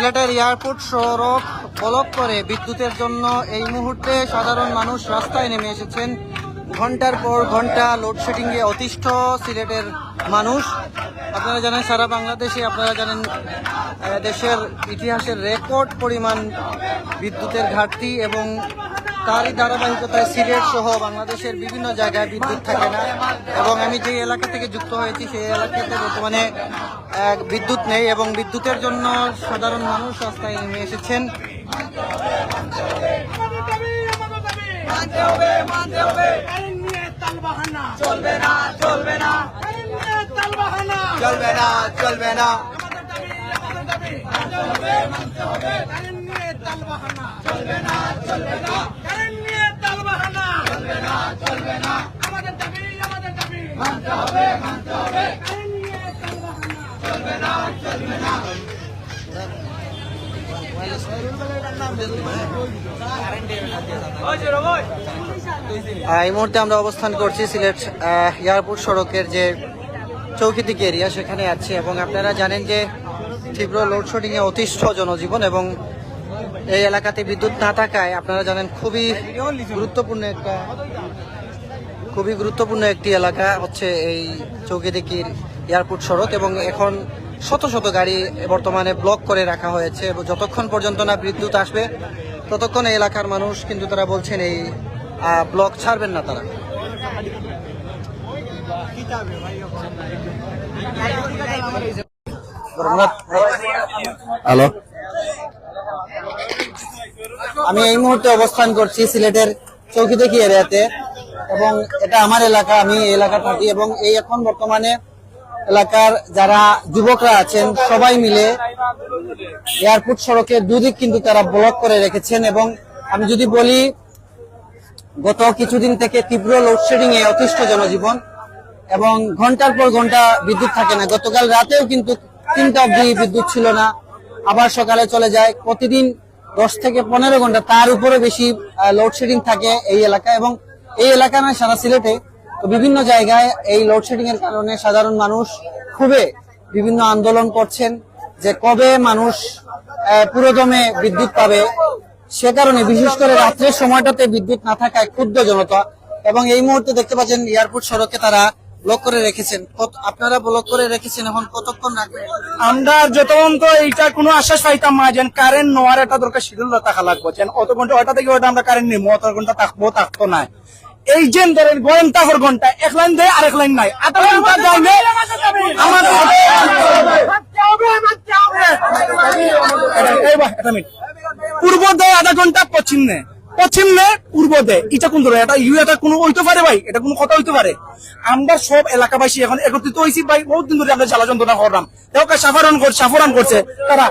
সিলেটের এয়ারপোর্ট সড়ক ব্লক করে বিদ্যুতের জন্য এই মুহূর্তে সাধারণ মানুষ রাস্তায় নেমে এসেছেন। ঘন্টার পর ঘন্টা লোডশেডিং এ অতিষ্ঠ সিলেটের মানুষ। আপনারা জানেন সারা বাংলাদেশে, আপনারা জানেন দেশের ইতিহাসের রেকর্ড পরিমাণ বিদ্যুতের ঘাটতি এবং তারই ধারাবাহিকতায় সিলেট সহ বাংলাদেশের বিভিন্ন জায়গায় বিদ্যুৎ থাকে না। এবং আমি যে এলাকা থেকে যুক্ত হয়েছি সেই এলাকাতে বর্তমানে বিদ্যুৎ নেই এবং বিদ্যুতের জন্য সাধারণ মানুষ রাস্তায় নেমে এসেছেন। চলবে না চলবে না চলবে না চলবে না চলবে না চলবে না চলবে না আমাদের দাবি মানতে হবে চলবে না চলবে না। এই মুহূর্তে আমরা অবস্থান করছি সিলেট এয়ারপোর্ট সড়কের যে চৌকিদিক এরিয়া, সেখানে আছি এবং আপনারা জানেন যে তীব্র লোডশেডিং এ অতিষ্ঠ জনজীবন এবং এই এলাকাতে বিদ্যুৎ না থাকায় আপনারা জানেন খুবই গুরুত্বপূর্ণ একটি এলাকা হচ্ছে এই চৌকিদিকির এয়ারপোর্ট সড়ক এবং এখন শত শত গাড়ি বর্তমানে ব্লক করে রাখা হয়েছে এবং যতক্ষণ পর্যন্ত না বিদ্যুৎ আসবে ততক্ষণ এই এলাকার মানুষ কিন্তু তারা বলছেন এই ব্লক ছাড়বেন না তারা। হ্যালো, আমি এই মুহূর্তে অবস্থান করছি সিলেটের চৌকিদিকি এরিয়াতে এবং এটা আমার এলাকা, আমি এই এলাকা থাকি এবং এই এখন বর্তমানে এলাকার যারা যুবকরা আছেন সবাই মিলে এয়ারপোর্ট সড়কের দুদিক কিন্তু তারা ব্লক করে রেখেছেন। এবং আমি যদি বলি গত কিছুদিন থেকে তীব্র লোডশেডিং এ অতিষ্ঠ জনজীবন এবং ঘন্টার পর ঘন্টা বিদ্যুৎ থাকে না। গতকাল রাতেও কিন্তু 3টা অবধি বিদ্যুৎ ছিল না, আবার সকালে চলে যায়। প্রতিদিন 10 থেকে 15 ঘন্টা তার উপরে বেশি লোডশেডিং থাকে এই এলাকায় এবং এই এলাকা নয় সারা সিলেটে। তো বিভিন্ন জায়গায় এই লোডশেডিং এর কারণে সাধারণ মানুষ খুবই বিভিন্ন আন্দোলন করছেন যে কবে মানুষ পুরোদমে বিদ্যুৎ পাবে। সে কারণে বিশেষ করে রাত্রের সময়টাতে বিদ্যুৎ না থাকায় ক্ষুব্ধ জনতা এবং এই মুহূর্তে দেখতে পাচ্ছেন এয়ারপোর্ট সড়কে তারা ব্লক করে রেখেছেন। আপনারা ব্লক করে রেখেছেন, এখন কতক্ষণ রাখবেন? আমরা যতক্ষণ তো এইটা কোনো আশ্বাস পাইতাম না যেন কারেন্ট নেওয়ার একটা দরকার শিডিউল থাকা লাগবে, যেন অত ঘন্টা ওটা থেকে ওটা আমরা কারেন্ট নিবো, অত ঘন্টা থাকতো না। এই যে ধরেন ঘন্টা পর ঘন্টা এক লাইন দেয় আরেক লাইন নাই, আধা ঘন্টা যাইলে পূর্ব দেয় আধা ঘন্টা, পশ্চিম নেয় পূর্ব দেয়। এটা কোন ধরে এটা এটা কোনো হইতে পারে ভাই? এটা কোনো কথা হইতে পারে? আমরা সব এলাকাবাসী এখন একত্রিত হয়েছি ভাই, বহুত দিন ধরে আমরা জ্বালা যন্ত্রণা করলাম। সাফারণ করছে তারা